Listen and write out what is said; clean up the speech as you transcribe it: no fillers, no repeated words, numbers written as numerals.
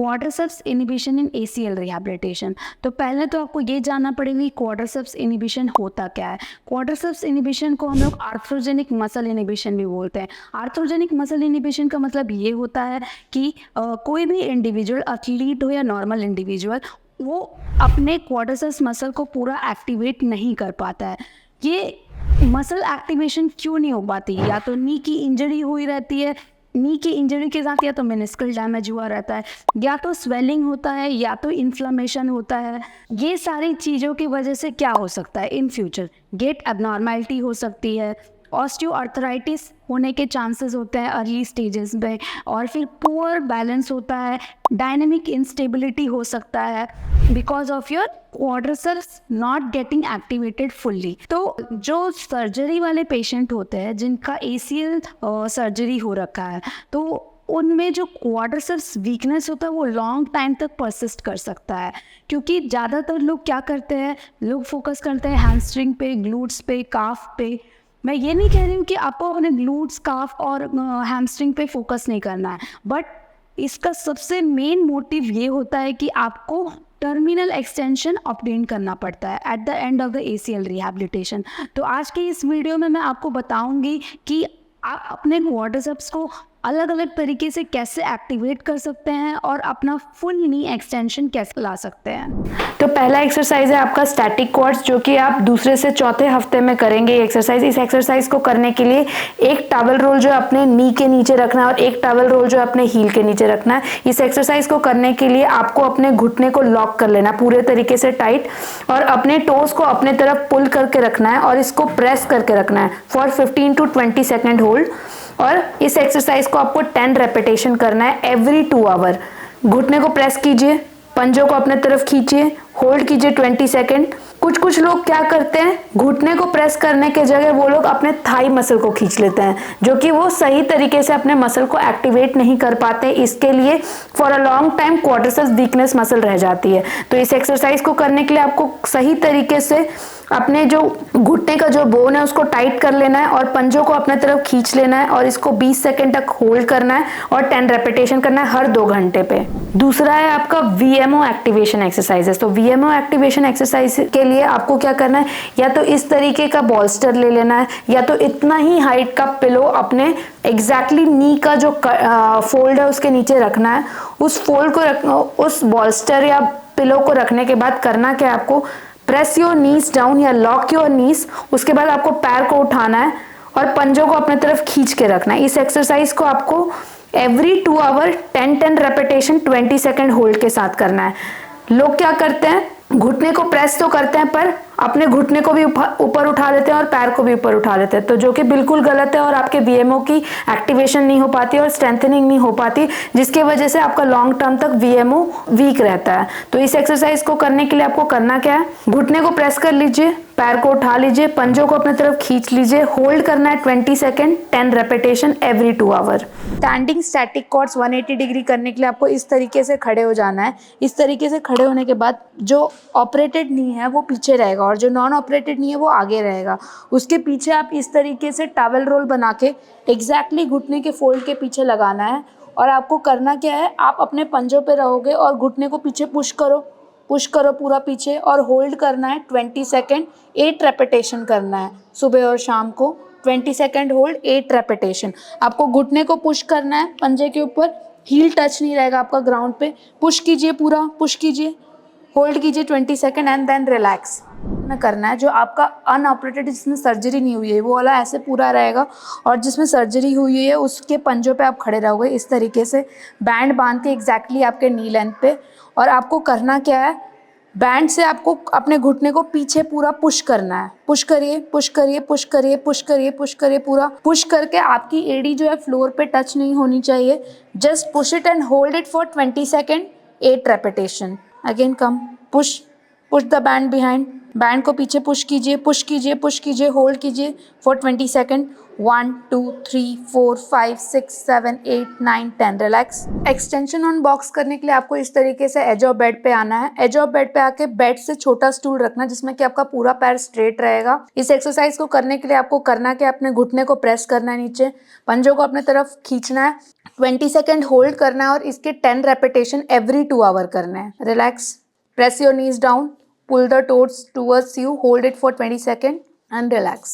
Quadriceps inhibition इन ACL rehabilitation. तो पहले तो आपको ये जानना पड़ेगा कि क्वाड्रिसेप्स इनहिबिशन होता क्या है। क्वाड्रिसेप्स इनहिबिशन को हम लोग आर्थ्रोजेनिक मसल इनहिबिशन भी बोलते हैं। आर्थ्रोजेनिक मसल इनहिबिशन का मतलब ये होता है कि कोई भी इंडिविजुअल, एथलीट हो या नॉर्मल इंडिविजुअल, वो अपने क्वाड्रिसेप्स मसल को पूरा एक्टिवेट नहीं कर पाता है। ये मसल एक्टिवेशन क्यों नहीं हो पाती? या तो नी की इंजरी हुई रहती है, नी की इंजरी के साथ या तो मेनिस्कल डैमेज हुआ रहता है, या तो स्वेलिंग होता है, या तो इन्फ्लेमेशन होता है। ये सारी चीज़ों की वजह से क्या हो सकता है इन फ्यूचर? गेट एबनॉर्मेलिटी हो सकती है, ऑस्टियोआर्थराइटिस होने के चांसेस होते हैं अर्ली स्टेजेस में, और फिर पुअर बैलेंस होता है, डायनेमिक इंस्टेबिलिटी हो सकता है because of your quadriceps not getting activated fully. तो जो सर्जरी वाले पेशेंट होते हैं जिनका एसीएल सर्जरी हो रखा है, तो उनमें जो क्वाड्रिसेप्स वीकनेस होता है वो लॉन्ग टाइम तक परसिस्ट कर सकता है। क्योंकि ज़्यादातर लोग क्या करते हैं, लोग फोकस करते हैं हैमस्ट्रिंग पे, ग्लूट्स पे, काफ पे। मैं ये नहीं कह रही हूँ कि आपको अपने ग्लूट्स, काफ और हैमस्ट्रिंग पे फोकस नहीं करना है, बट इसका सबसे मेन मोटिव ये होता है कि आपको टर्मिनल एक्सटेंशन ऑब्टेन करना पड़ता है at the end of the ACL rehabilitation. तो आज के इस वीडियो में मैं आपको बताऊंगी कि आप अपने क्वाड्रिसेप्स को अलग अलग तरीके से कैसे एक्टिवेट कर सकते हैं और अपना फुल नी एक्सटेंशन कैसे ला सकते हैं। तो पहला एक्सरसाइज है आपका स्टैटिक क्वाड्स, जो कि आप दूसरे से चौथे हफ्ते में करेंगे ये एक्सरसाइज। इस एक्सरसाइज को करने के लिए एक टॉवल रोल जो अपने नी के नीचे रखना है और एक टॉवल रोल जो अपने हील के नीचे रखना है। इस एक्सरसाइज को करने के लिए आपको अपने घुटने को लॉक कर लेना पूरे तरीके से टाइट, और अपने टोज को अपने तरफ पुल करके रखना है और इसको प्रेस करके रखना है फॉर 15 to 20 सेकेंड होल्ड। और इस एक्सरसाइज को आपको 10 रेपिटेशन करना है एवरी 2 आवर। घुटने को प्रेस कीजिए, पंजों को अपने तरफ खींचिए, होल्ड कीजिए 20 सेकेंड। कुछ लोग क्या करते हैं, घुटने को प्रेस करने के जगह वो लोग अपने थाई मसल को खींच लेते हैं, जो कि वो सही तरीके से अपने मसल को एक्टिवेट नहीं कर पाते। इसके लिए for a long time quadriceps weakness muscle रह जाती है। तो इस एक्सरसाइज को करने के लिए आपको सही तरीके से अपने जो घुटने का जो बोन है उसको टाइट कर लेना है और पंजों को अपने तरफ खींच लेना है और इसको 20 सेकेंड तक होल्ड करना है और 10 रेपिटेशन करना है हर 2 घंटे पे। दूसरा है आपका वीएमओ एक्टिवेशन एक्सरसाइजेस। तो वीएमओ एक्टिवेशन एक्सरसाइज के लिए आपको क्या करना है, या तो इस तरीके का बॉल्स्टर ले लेना है, या तो इतना ही हाइट का पिलो अपने एग्जैक्टली नी का जो फोल्ड है उसके नीचे रखना है। उस फोल्ड को उस बॉल्स्टर या पिलो को रखने के बाद करना क्या है, आपको प्रेस योर नीज डाउन या लॉक योर नीज। उसके बाद आपको पैर को उठाना है और पंजों को अपने तरफ खींच के रखना है। इस एक्सरसाइज को आपको every 2 hour 10 repetition 20 second hold के साथ करना है। लोग क्या करते हैं, घुटने को प्रेस तो करते हैं पर अपने घुटने को भी ऊपर उठा लेते हैं और पैर को भी ऊपर उठा लेते हैं, तो जो कि बिल्कुल गलत है और आपके वीएमओ की एक्टिवेशन नहीं हो पाती और स्ट्रेंथनिंग नहीं हो पाती, जिसके वजह से आपका लॉन्ग टर्म तक वीएमओ वीक रहता है। तो इस एक्सरसाइज को करने के लिए आपको करना क्या है, घुटने को प्रेस कर लीजिए, पैर को उठा लीजिए, पंजों को अपने तरफ खींच लीजिए, होल्ड करना है 20 second, 10 repetition every 2 hour. Standing static quads 180 degree करने के लिए आपको इस तरीके से खड़े हो जाना है। इस तरीके से खड़े होने के बाद जो ऑपरेटेड नी है वो पीछे रहेगा और जो नॉन ऑपरेटेड नी है वो आगे रहेगा। उसके पीछे आप इस तरीके से टॉवल रोल बना के एग्जैक्टली घुटने के फोल्ड के पीछे लगाना है। और आपको करना क्या है, आप अपने पंजों पे रहोगे और घुटने को पीछे पुश करो पूरा पीछे और होल्ड करना है 20 सेकेंड, 8 रेपिटेशन करना है सुबह और शाम को। 20 सेकेंड होल्ड, 8 रेपिटेशन। आपको घुटने को पुश करना है पंजे के ऊपर, हील टच नहीं रहेगा आपका ग्राउंड पे। पुश कीजिए, पूरा पुश कीजिए, होल्ड कीजिए 20 सेकेंड एंड देन रिलैक्स में करना है। जो आपका अनऑपरेटेड जिसमें सर्जरी नहीं हुई है वो वाला ऐसे पूरा रहेगा, और जिसमें सर्जरी हुई है उसके पंजों पे आप खड़े रहोगे इस तरीके से, बैंड बांध के एग्जैक्टली आपके नी लेंथ पे। और आपको करना क्या है, बैंड से आपको अपने घुटने को पीछे पूरा पुश करना है। पुश करिए, पुश करिए, पुश करिए, पुश करिए, पुश करिए, पूरा पुश करके आपकी एड़ी जो है फ्लोर पे टच नहीं होनी चाहिए। Just push it and hold it for 20 second, 8 repetition. Again come, push push the band behind, band को पीछे पुश कीजिए, पुश कीजिए, पुश कीजिए, होल्ड कीजिए for 20 second. 1 2 3 4 5 6 7 8 9 10 relax. Extension on box करने के लिए आपको इस तरीके से एज ऑफ बेड पे आना है। एज ऑफ बेड पे आके बेड से छोटा स्टूल रखना जिसमें कि आपका पूरा पैर स्ट्रेट रहेगा। इस एक्सरसाइज को करने के लिए आपको करना क्या, अपने घुटने को प्रेस करना है नीचे, पंजों को अपने तरफ खींचना है, 20 सेकेंड होल्ड करना है और इसके 10 रेपिटेशन एवरी 2 आवर करने हैं। Relax, press your knees down, pull the toes towards you, hold it for 20 seconds and relax.